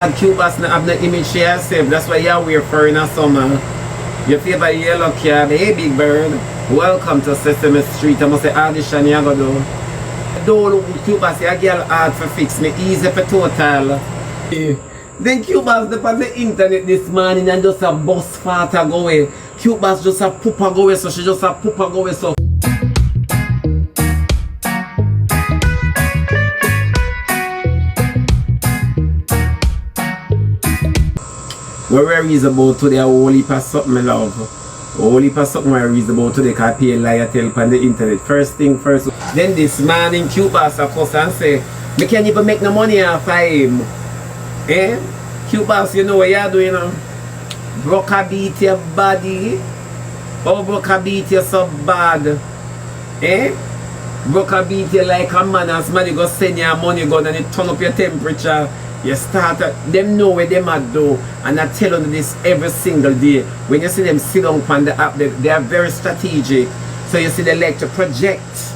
And CuteBoss not have no image she herself. That's why you wear fur in the summer. Your favorite yellow cab. Hey, Big Bird. Welcome to Sesame Street. I must say audition you go do. Don't look CuteBoss. Your girl hard for fix me. Easy for total. Then CuteBoss up on the internet this morning and just a bus fart go away. CuteBoss just a poop go away, so she just a poop go away, so. What we reason about today a whole heap of something, my love. A whole heap of something we reason about today because I pay a lie tell on the internet. First thing first. Then this morning CuteBoss of course and say, me can't even make no money off of him. Eh? CuteBoss, you know what you're doing now? Broker beat your body. Oh, broker beat you so bad. Eh? Broker beat you like a man and somebody go send you a money gun and it turn up your temperature. You start them know where they might do, and I tell them this every single day. When you see them sit down on the app, they are very strategic. So you see they like to project.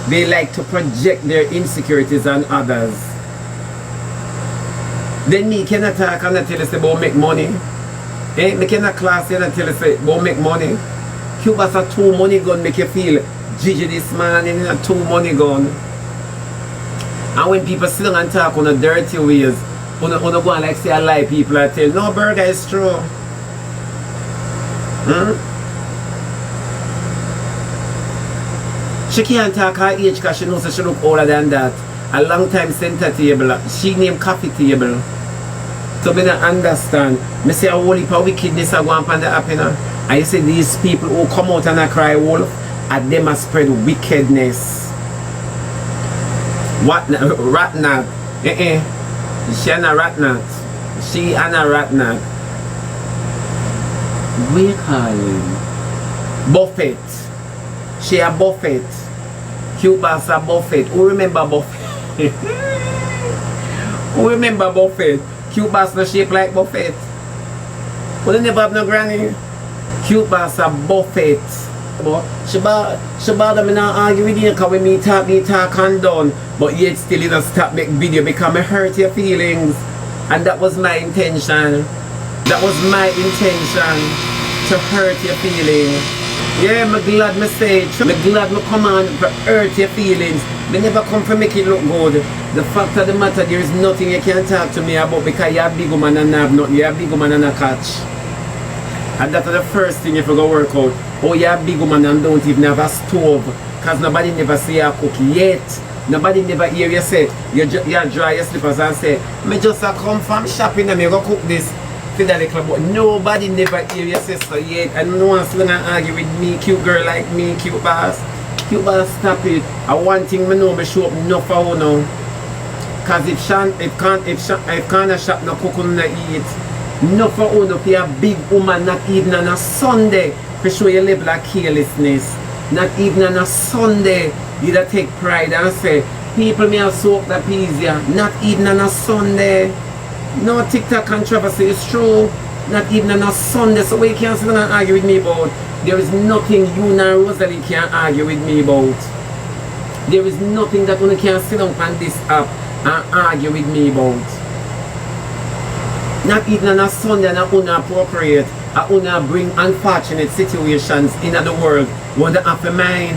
They like to project their insecurities on others. Then me cannot talk and I tell you say about make money. Eh? Me cannot class and I tell you say about make money. CuteBoss a 2 money gun make you feel Gigi this man in a 2 money gun. And when people sit down and talk on the dirty ways, on go and like say I lie, people I tell, no, Burger is true. She can't talk her age because she knows that she look older than that. A long time center table. She named coffee table. So me don't understand. Me say a whole heap of wickedness are going on the app, you know. And you say these people who come out and I cry wolf, and them a spread wickedness. What Ratnat? She and a Ratnat. She and a Ratnat. We call him Buffett. She a Buffett. CuteBoss a Buffett. Who remember Buffett? Who remember Buffett? CuteBoss no shape like Buffett. Who never have no granny? CuteBoss a Buffett. Shebada, me not argue with you because when me talk and done. But yet still you don't stop make video because me hurt your feelings. And that was my intention. That was my intention to hurt your feelings. Yeah, me glad me say it. Me glad me come on to hurt your feelings. Me never come to make it look good. The fact of the matter, there is nothing you can talk to me about because you're a big woman and I have nothing. You're a big woman and I catch. And that's the first thing if you go work out. Oh, you're a big woman and don't even have a stove. Because nobody never see you cook yet. Nobody never hear you say, you dry your slippers and say, me just come from shopping and me go cook this for the little boy. Nobody never hear you say so yet. And no one's gonna argue with me, cute girl like me, CuteBoss. CuteBoss, stop it. And one thing me know, me show up enough for you now. Because if can't shop no cook no eat. No for you be a big woman, not even on a Sunday, for show your level of carelessness. Not even on a Sunday, you da take pride and say, people may have soaked the peas here. Not even on a Sunday. No TikTok controversy is true. Not even on a Sunday. So we can't sit down and argue with me about. There is nothing you and Rosalie can argue with me about. There is nothing that one can sit down on this app and argue with me about. Not even on a Sunday and inappropriate. I wanna bring unfortunate situations in the world. Wonder after mine.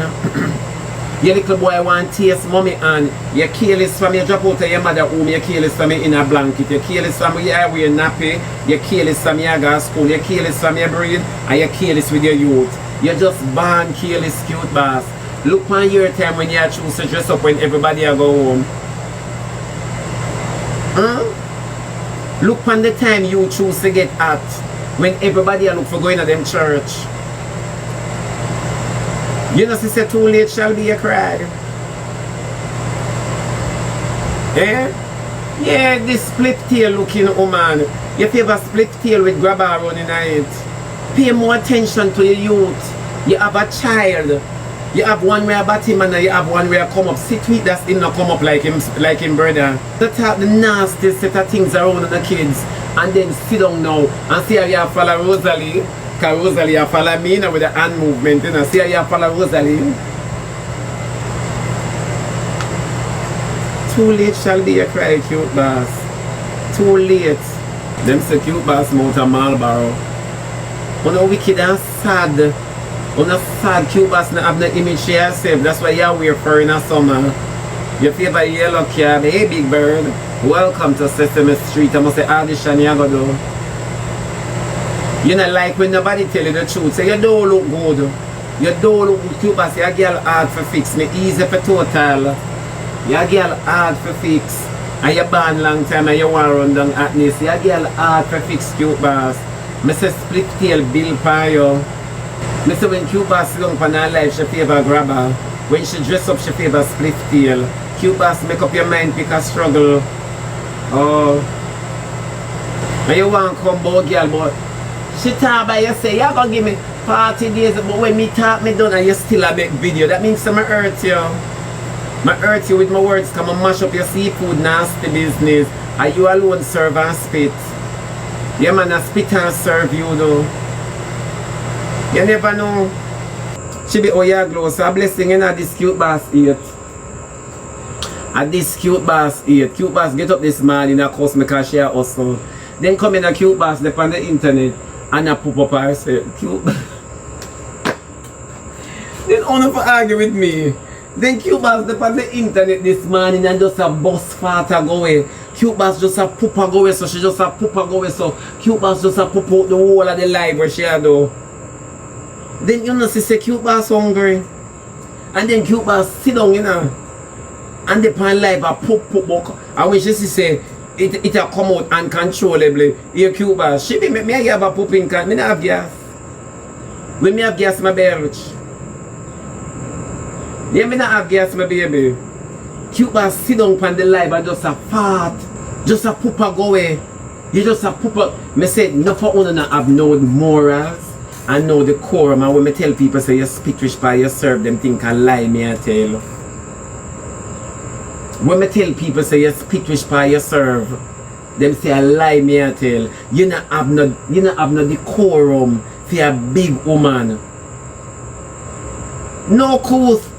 Your little boy want taste mommy and you careless from you drop out of your mother home, you careless from you in a blanket, you careless from you wear nappy, you careless from you go to school, you careless from your brain, and you careless with your youth. You just born careless CuteBoss. Look on your time when you choose to dress up when everybody go home. Look on the time you choose to get at when everybody look for going to them church. You know, she said too late shall be a cry. Eh? Yeah, this split tail looking woman. You favor split tail with grabber running it. Pay more attention to your youth. You have a child. You have one where about him and you have one where come up. Sit with that's him not come up like him brother. To talk the nasty set of things around the kids and then sit down now and see how you follow Rosalie. Because Rosalie you follow me now with the hand movement. You know, see how you follow Rosalie. Too late shall be a cry, CuteBoss. Too late. Them say CuteBoss mount a Marlboro. On a wicked and sad. On a sad CuteBoss not have no image for yourself. That's why you wear fur in the summer. Your favorite yellow cab. Hey big bird. Welcome to Sesame Street. I must say audition you go do. You not like when nobody tell you the truth. Say you don't look good. You don't look good. CuteBoss, your girl hard for fix. Me easy for total. Your girl hard for fix. And you born long time and you want to run down happiness. Your girl hard for fix CuteBoss. Me say split tail bill for you. Me say when CuteBoss sit down on her life, she favor grab her. When she dress up, she favor split tail. CuteBoss make up your mind, pick a struggle. Oh. And you want to come about girl, but she talk by you say, you're going to give me 40 days, but when me talk me done and you still a make video, that means I'm hurt you. I hurt you with my words, come and mash up your seafood nasty business. And you alone serve and spit. Yeah man, I spit and serve you though. You never know. She be oh yeah glow, so a blessing in this CuteBoss 8. At this CuteBoss 8. CuteBoss get up this morning and cost me because she a hustle. Then come in a CuteBoss left on the internet and I pop up herself. CuteBoss. Then only for argue with me. Then CuteBoss left on the internet this morning and just a bus fart go away. CuteBoss just a poop go away, so she just a poop go away, so CuteBoss just a poop out the whole of the library she do. Then you know she say CuteBoss hungry. And then CuteBoss sit down, you know. And the pan live a poop book. And when she say it a come out uncontrollably. Here CuteBoss. She be me I have a pooping can. Me not have gas. When me have gas, my belch. Yeah, me not have gas, my baby. CuteBoss sit down on the live and just a fart. Just a poop go away. You just a poop up. Me say no for one not have no morals and no decorum. And when me tell people say you spit rich by you serve them think I lie me I tell. When me tell people say you spit rich by you serve, them say I lie me I tell. You not have no decorum for a big woman. No couth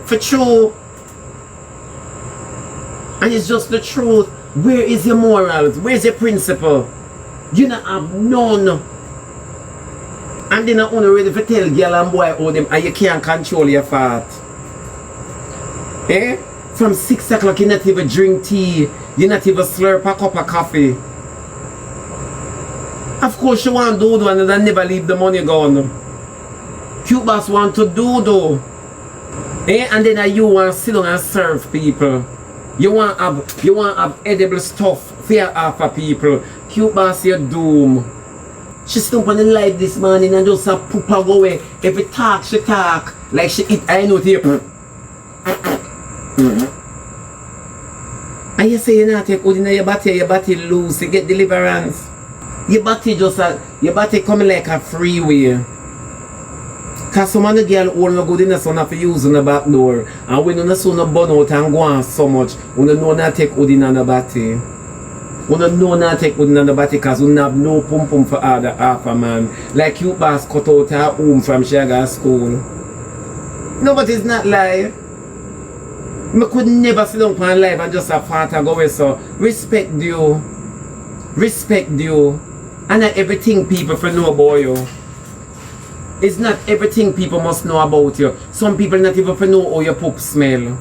for true. And it's just the truth. Where is your morals? Where's your principle? You not have none. And then I only ready to tell girl and boy how them and you can't control your fart. Eh? From 6 o'clock you not even drink tea. You not even slurp a cup of coffee. Of course you want to do and then never leave the money gone. CuteBoss want to do. Eh? And then you want to sit down and serve people. You want have edible stuff for offer people. CuteBoss your doom. She stood on the live this morning and just a poop go away. Every talk she talk like she eat I know here. And you say you not take good in your body loose, you get deliverance. Your body coming like a freeway. Cause some of the girl hold no good in the sun have to use on the back door. And when you see no burn out and go on so much, you know not take good in the body. You know not take good in the body because you have no pum pum for other half a man. Like CuteBoss cut out her home from Shebada school. No, but it's not lie. I could never sit down on live and just a fart and go away, so respect you. Respect you. And not everything people for know about you. It's not everything people must know about you. Some people not even for know how your poop smell.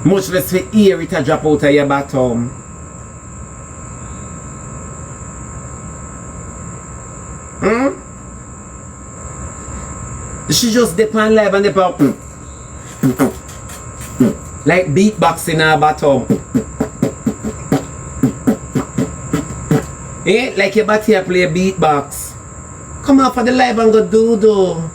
Much less for hear it a drop out of your bottom. She just dip on live and dip out. Like beatbox in her bottom. Eh? Like your body play beatbox. Come out for the live and go do.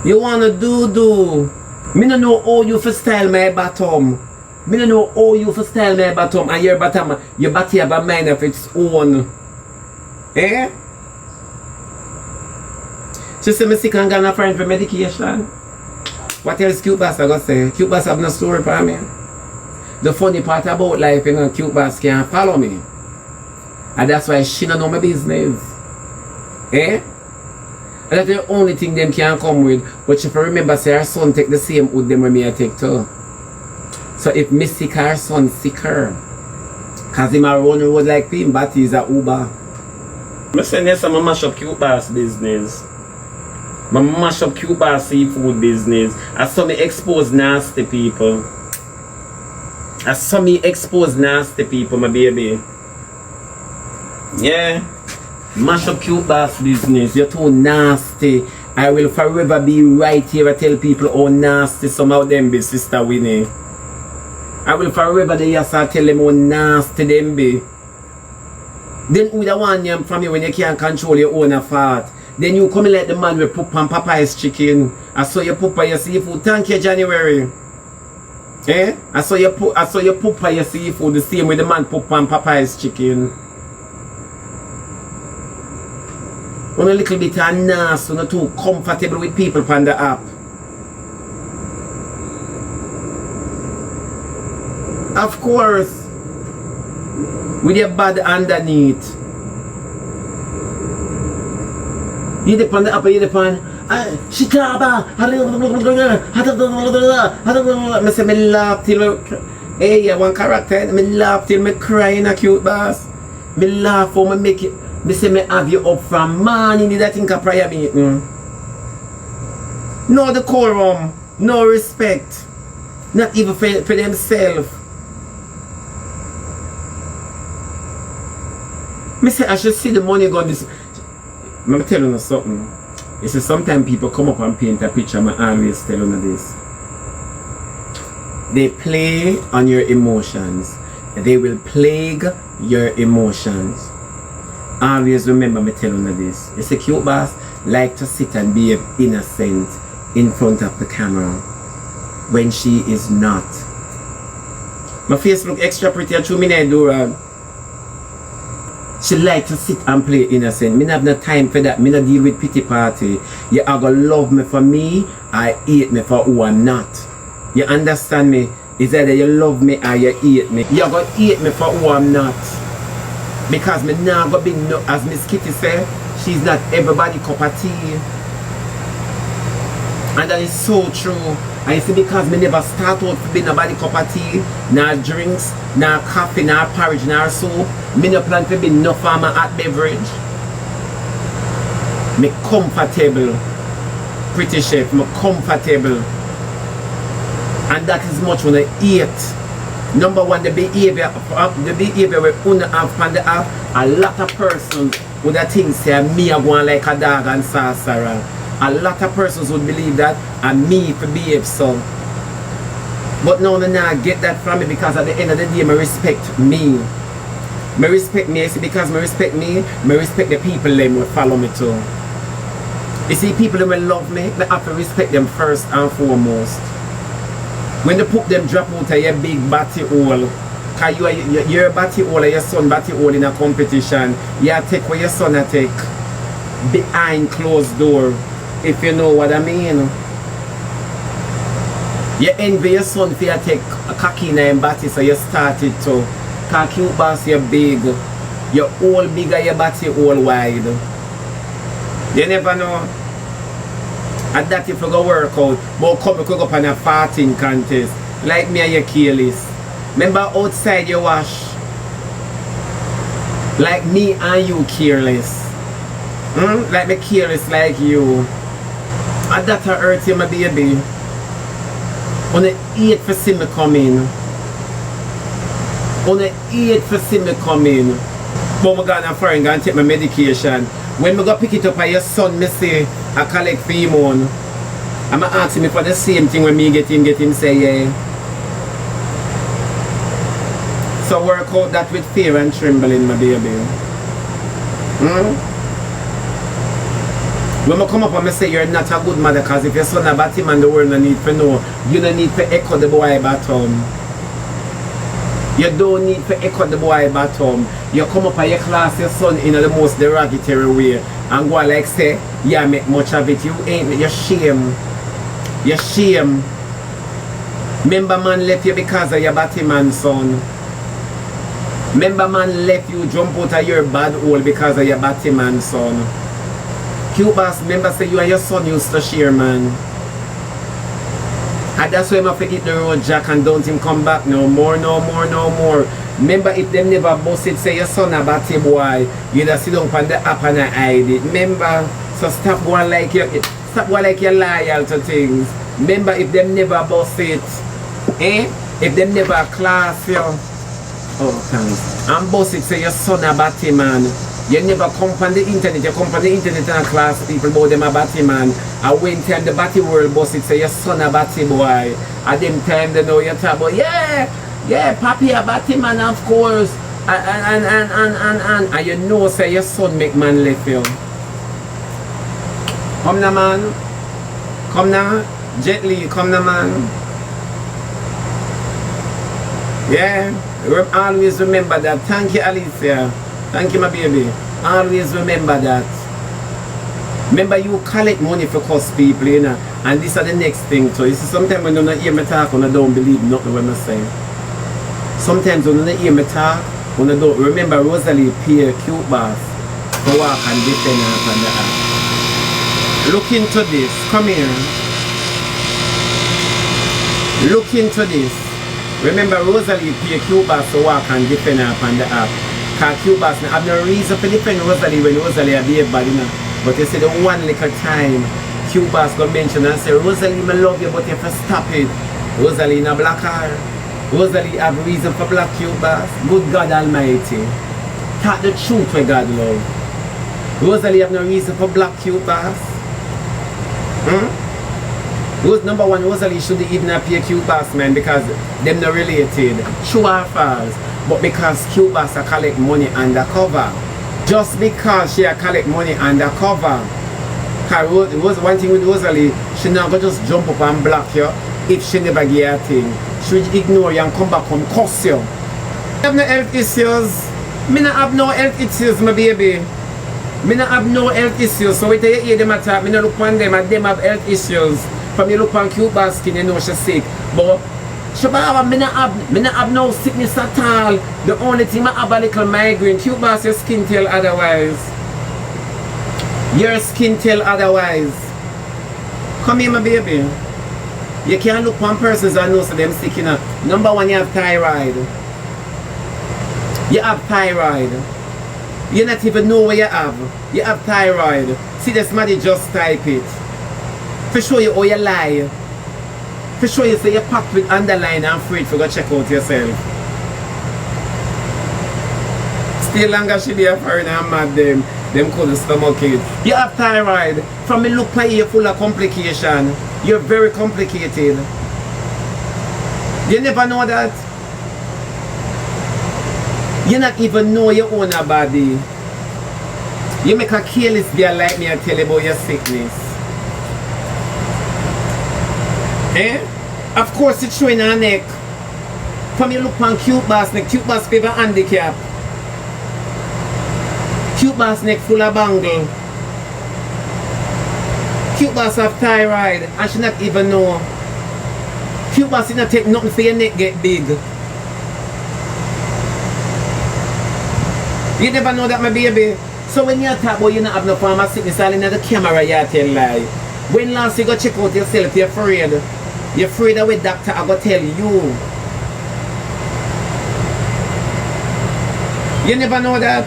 You wanna do. Me no know how you for style my bottom. Me no know how you for style my bottom and your body have a mind of its own. Eh? She say me sick and gonna find for medication. What else CuteBoss I gonna say? CuteBoss have no story for me. The funny part about life, you know, CuteBoss can't follow me. And that's why she don't know my business. Eh? And that's the only thing them can come with. But if you remember, say her son take the same wood them when me I take too. So if me sick her son sick her. Cause him a run road like him, but he's a Uber. I say yes, I'm a mash up CuteBoss business. I mash up CuteBoss seafood business. I saw me expose nasty people. I saw me expose nasty people, my baby. Yeah. Mash up CuteBoss business. You're too nasty. I will forever be right here. I tell people how nasty some of them be, Sister Winnie. I will forever the yes I tell them how nasty them be. Then who the one you from you when you can't control your own affairs? Then you come in like the man with poop and Popeye's chicken. I saw you poop on your seafood. Thank you, January. Eh? I saw you poop on your seafood the same way the man poop on Popeye's chicken. One a little bit of nasty, not too comfortable with people on the app. Of course. With your bad underneath. You depend on the app, you depend. Shebada. I say, me laugh till me. Hey, yeah, one character. Me laugh till me cry in a CuteBoss. Me laugh for me make it. Me say, me have you up from morning. You think a prayer meeting. No decorum. No respect. Not even for themselves. Me say I should see the money gone this. I'm telling you something. You see, sometimes people come up and paint a picture. I'm always telling you this. They play on your emotions. They will plague your emotions. Always remember me telling you this. You see, CuteBoss like to sit and be innocent in front of the camera when she is not. My face look extra pretty at 2 minutes, Dora. She like to sit and play innocent. Me not have no time for that. Me not deal with pity party. You are gonna love me for me, I hate me for who I'm not. You understand me? It's either you love me or you hate me. You are gonna hate me for who I'm not. Because me not gonna be no, as Miss Kitty said, she's not everybody cup of tea. And that is so true. And you see, because me never start out to be nobody cup of tea, nor drinks, nor coffee, nor porridge, nor soup. Me no plan to be no farmer hot beverage. Me comfortable. Pretty chef, me comfortable. And that is much when I eat. Number one, the behavior we own have on the app, a lot of persons would think say me are going like a dog and sorcerer. A lot of persons would believe that and me to behave so. But now they not get that from me because at the end of the day, I respect me. I respect me, see, because I respect me, I respect the people that will follow me too. You see, people that will love me, I have to respect them first and foremost. When they put them drop out of your big batty hole, because your batty hole or your son batty hole in a competition, you take what your son take behind closed door. If you know what I mean. You envy your son if you take a cocky in and batty, so you started to. Because CuteBoss, you're big. You're all bigger, your batty all wide. You never know. And that if you go work out, but come you could go up on a farting contest. Like me and your careless. Remember outside you wash. Like me and you careless. Like me careless like you. And that hurt you, my baby. On the 8th for see me coming. On the 8th for see me coming. But I'm going to foreign and take my medication. When I go pick it up by your son, me say, I collect for him on. I'm asking me for the same thing when me get him say, yeah. So work out that with fear and trembling, my baby. When I come up and I say you're not a good mother, because if your son a batty man, the world no need to know. You don't need to echo the boy bottom. You don't need to echo the boy bottom. You come up and you class your son in the most derogatory way and go like say, yeah, make much of it. You ain't, you're shame. You're shame. Remember man left you because of your batty man, son. Remember man left you jump out of your bad hole because of your batty man, son. CuteBoss, remember say you and your son used to share, man. And that's why I have to hit the road jack and don't him come back no more, no more, no more. Remember if them never bust it, say your son a batty boy, you just sit down on the app and hide it. Remember, so stop going like you're loyal to things. Remember if them never bust it, if them never class you, oh thanks. And bust it, say your son a batty man. You never come on the internet, you come on the internet and class people about them a batty man. And when time the batty world bust it, say your son a batty boy. At them time they know you talk about, yeah, papi a batty man of course. And you know say your son make man left you. Come now man. Come now. Gently, come now man. Yeah. Always remember that. Thank you Alicia. Thank you my baby. Always remember that. Remember you collect money for cost people, you know. And this is the next thing too. You see sometimes when you don't hear me talk and I don't believe nothing what I say. Sometimes when you don't hear me talk, when I don't remember Rosalie pay CuteBoss to walk and defend her on the app. Look into this. Come here. Look into this. Remember Rosalie pay CuteBoss to walk and defend her on the app. Because CuteBoss have no reason for defend Rosalie when Rosalie a behave bad, you know. But you see the one little time CuteBoss got mentioned and say, Rosalie, I love you, but you have to stop it. Rosalie in a black hair. Rosalie have reason for black CuteBoss. Good God Almighty. Talk the truth where God love. Rosalie have no reason for black CuteBoss. Number one, Rosalie shouldn't even appear CuteBoss, man, because them not related. True or false. But because CuteBoss a collect money undercover. Just because she a collect money undercover. Because one thing with Rosalie, she not gonna just jump up and block you if she never get a thing. She will ignore you and come back and cuss you. I have no health issues. Me not have no health issues, my baby. Me not have no health issues. So when you hear them attack, me not look on them and them have health issues. From you look on CuteBoss skin, you know she's sick. But Shebada, me not have no sickness at all. The only thing I have a little migraine. CuteBoss, your skin tell otherwise. Your skin tell otherwise. Come here, my baby. You can't look one person and know so them sick, you know. Number one, you have thyroid. You have thyroid. You not even know what you have. You have thyroid. See this somebody just type it. For show you how you lie. For show you say you're packed with underline and afraid for go check out yourself. Still longer she be afraid and mad them could stomach it. You have thyroid. From me look like you're full of complication. You're very complicated. You never know that. You not even know your own body. You make a careless girl like me and tell you about your sickness. Of course it's showing her neck. From you look on CuteBoss neck, CuteBoss favor handicap. CuteBoss neck full of bangle. CuteBoss have thyroid and she not even know. CuteBoss not take nothing for your neck get big. You never know that, my baby. So when you talk about you not have no form of sickness, all in the camera you tell lie. When last you go check out yourself, you're afraid. You're afraid of what doctor I go tell you. You never know that.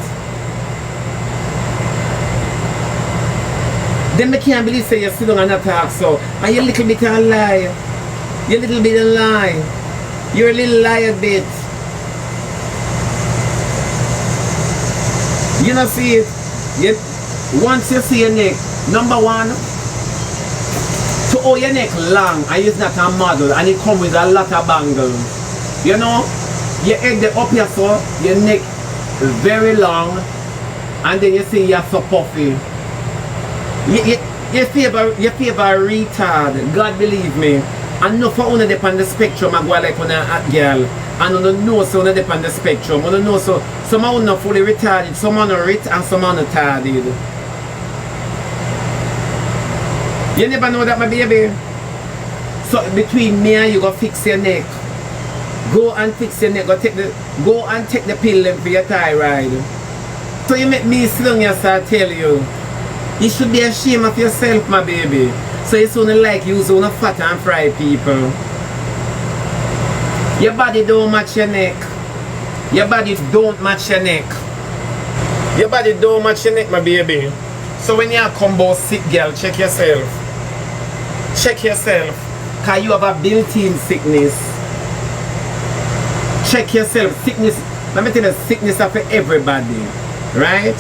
Then I can't believe say you sit down and not talk so. And you're a little bit of a lie. You're a little bit of a lie. You're a little liar bit. You know see it? Once you see your neck, number one, to hold your neck long and it's not a model and it comes with a lot of bangles. You know? Your head up here so, your neck very long and then you see you're so puffy. You favor retard, God believe me. And no for one depend on the spectrum I go like when a hot girl. And you don't know so on depend on the spectrum. You don't know so some are not fully retarded, some are not rich and some are not retarded. You never know that, my baby. So between me and you go fix your neck. Go and fix your neck. Go and take the pill for your thyroid. So you make me sit down and start tell you. You should be ashamed of yourself, my baby. So you sound like you so fat and fry people. Your body don't match your neck. Your body don't match your neck. Your body don't match your neck, my baby. So when you come about sick, girl, check yourself. Check yourself. Because you have a built-in sickness. Check yourself. Sickness, let me tell you, sickness are for everybody. Right?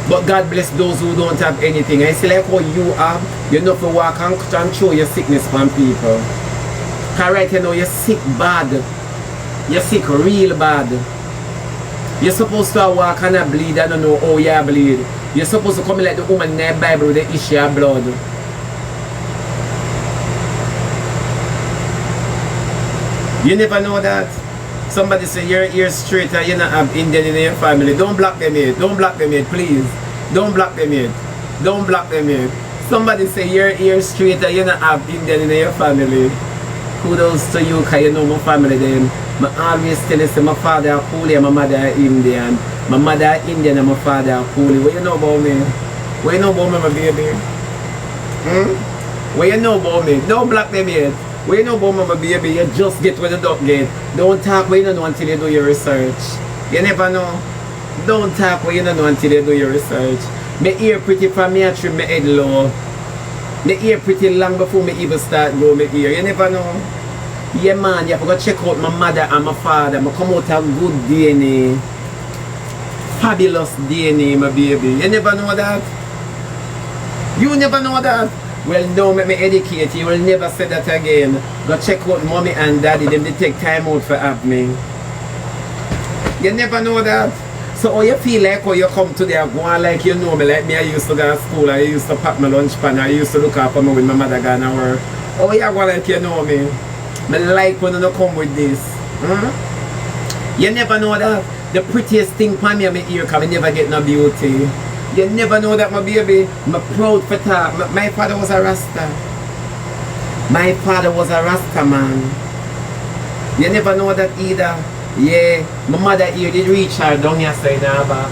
But God bless those who don't have anything. I see like how you have, you know to walk and show your sickness from people. Because right now you're sick bad. You're sick real bad. You're supposed to walk and bleed. I don't know how you bleed. You're supposed to come like the woman in the Bible with the issue of blood. You never know that. Somebody say your ear straight and you not have Indian in your family. Don't block them yet. Don't block them yet, please. Don't block them yet. Don't block them yet. Somebody say your ear straight and you not have Indian in your family. Kudos to you because you know my family then. I always tell you say my father is Puli and my mother is Indian. My mother is Indian and my father is Puli. What you know about me? What you know about me, my baby? What you know about me? Don't block them yet. What you know about me, my baby? You just get where the duck get. Don't talk what you don't know until you do your research. You never know. Don't talk what you don't know until you do your research. My ear pretty from me, I trim my head low. My ear pretty long before me even start grow my ear. You never know. Yeah man, you have to go check out my mother and my father. I come out a good DNA. Fabulous DNA, my baby. You never know that? You never know that? Well, no, let me educate you. You will never say that again. Go check out mommy and daddy. Them they take time out for have me. You never know that? So how you feel like when you come today and go on like you know me, like me I used to go to school, I used to pack my lunch pan, I used to look after me when my mother gone to work. How you go like you know me? I like when you come with this. You never know that. The prettiest thing for me in my ear because I never get no beauty. You never know that, my baby. I'm proud for that. My father was a Rasta. My father was a Rasta man. You never know that either. Yeah, my mother here did reach her down here side her back.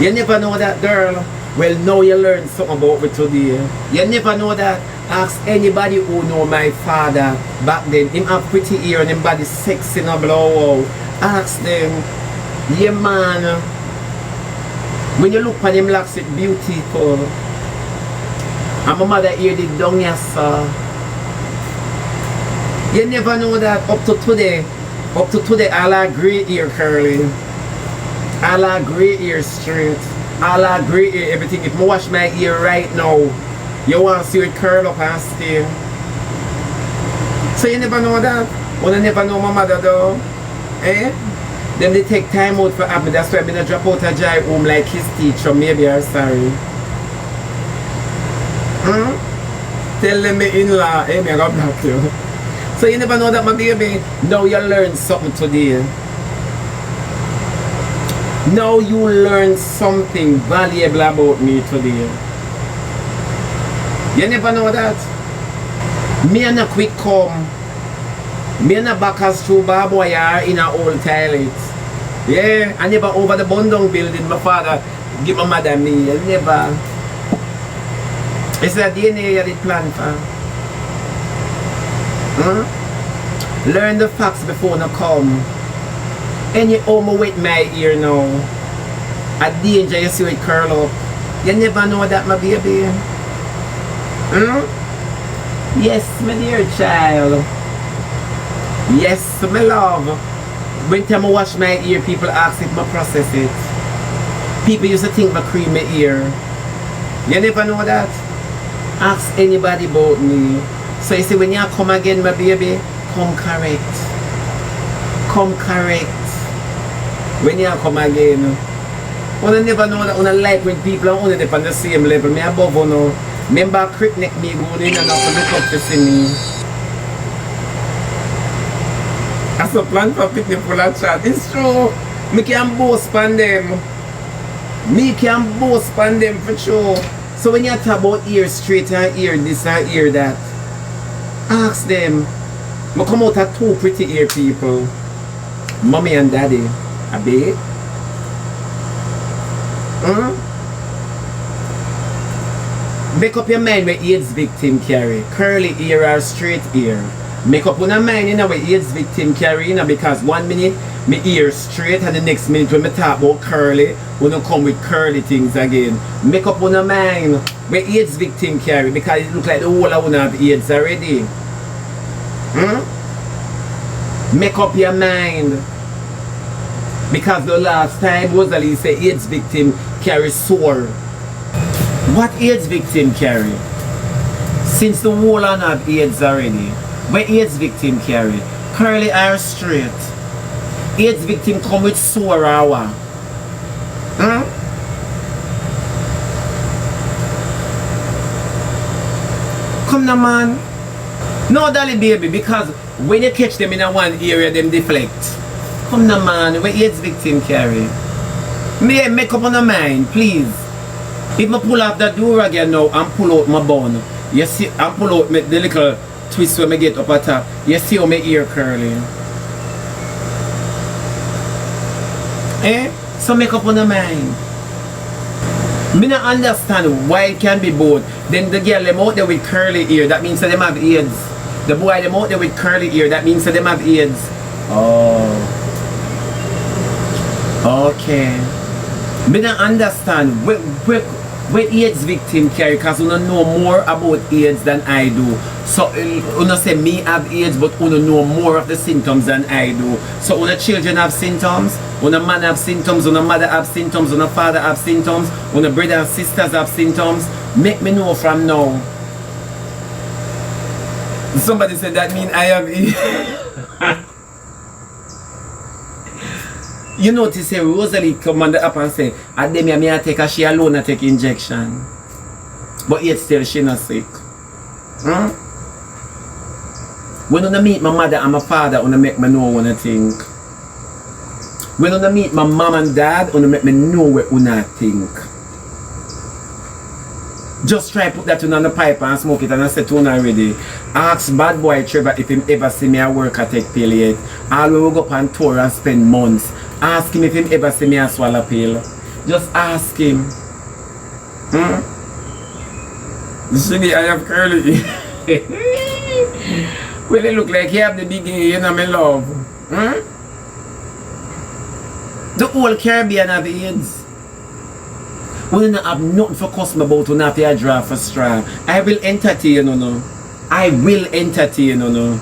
You never know that, girl. Well, now you learn something about me today. You never know that. Ask anybody who know my father back then. Him have pretty hair and him body sexy no blow out. Ask them. Yeah man. When you look at him looks it beautiful. And my mother here did down here sir. You never know that up to today all our grey hair curly. All our grey hair straight. All our grey hair everything. If I wash my hair right now, you want to see it curl up and stay. So you never know that? Well, I never know my mother though. Eh? Then they take time out for me. That's why I'm going to drop out a joy home like his teacher. Maybe I'm sorry. Tell them me in-law, hey, I'm going to block you. So you never know that, my baby. Now you learn something today. Now you learn something valuable about me today. You never know that. Me and a quick come. Me and a back as through barbed wire in a old toilet. Yeah, I never over the Bundong building. My father give my mother me. I never. It's a DNA I did plan for. Learn the facts before they come. Any homo with my ear now. A danger you see it curl up. You never know that, my baby. Yes, my dear child. Yes, my love. When time I wash my ear, people ask if I process it. People used to think I cream my ear. You never know that? Ask anybody about me. So you see, when you come again, my baby, come correct. Come correct. When you come again. I never know that I like when people are only on the same level. Me above you know. Remember crick neck me going in and out to look up to see me. As a plan for picnic full of chat. It's true. Me can boast on them. Me can boast on them for sure. So when you talk about ear straight and ear this and ear that, ask them. I come out of two pretty ear people. Mommy and daddy. A bit. Make up your mind where AIDS victim carry. Curly ear or straight ear. Make up on a mind, you know, what AIDS victim carry, you know, because 1 minute me ear straight and the next minute when me talk about curly, we don't come with curly things again. Make up on a mind where AIDS victim carry because it look like the whole of one have AIDS already. Make up your mind. Because the last time Rosalie said AIDS victim carry sore. What AIDS victim carry? Since the whole of have AIDS already. Where AIDS victim carry? Curly or straight? AIDS victim come with sore hour. Come now, man. No, dolly baby, because when you catch them in a one area, them deflect. Come now, man. Where AIDS victim carry? May I make up on the mind, please? If I pull off that door again now and pull out my bone, you see, and pull out the little twist when I get up at top, you see how my ear curling. So make up on the mind. Me not understand why it can be both. Then the girl them out there with curly ear, that means that them have AIDS. The boy them out there with curly ear, that means that them have AIDS. Oh. Okay. Me not understand where AIDS victim carry, because you don't know more about AIDS than I do. So you don't say me have AIDS, but you don't know more of the symptoms than I do. So when the children have symptoms, when the man have symptoms, when the mother have symptoms, when the father have symptoms, when the brother and sisters have symptoms, make me know from now. Somebody said that mean I have AIDS. You notice say Rosalie come on the app and say, and them me I take a she alone I take injection. But yet still she not sick. When I meet my mother and my father, I make me know what I think. When I meet my mom and dad, I make me know what I think. Just try put that on the pipe and smoke it, and I said to her already. Ask bad boy Trevor if him ever see me at work at take pill yet. All we will go up on tour and spend months. Ask him if him ever see me a swallow pill. Just ask him. Shiggy, I have curly. Well, it look like you have the big you know, my love. The whole Caribbean have AIDS. We don't have nothing for custom about when have to draw for straw. I will entertain you, no. I will entertain you, no.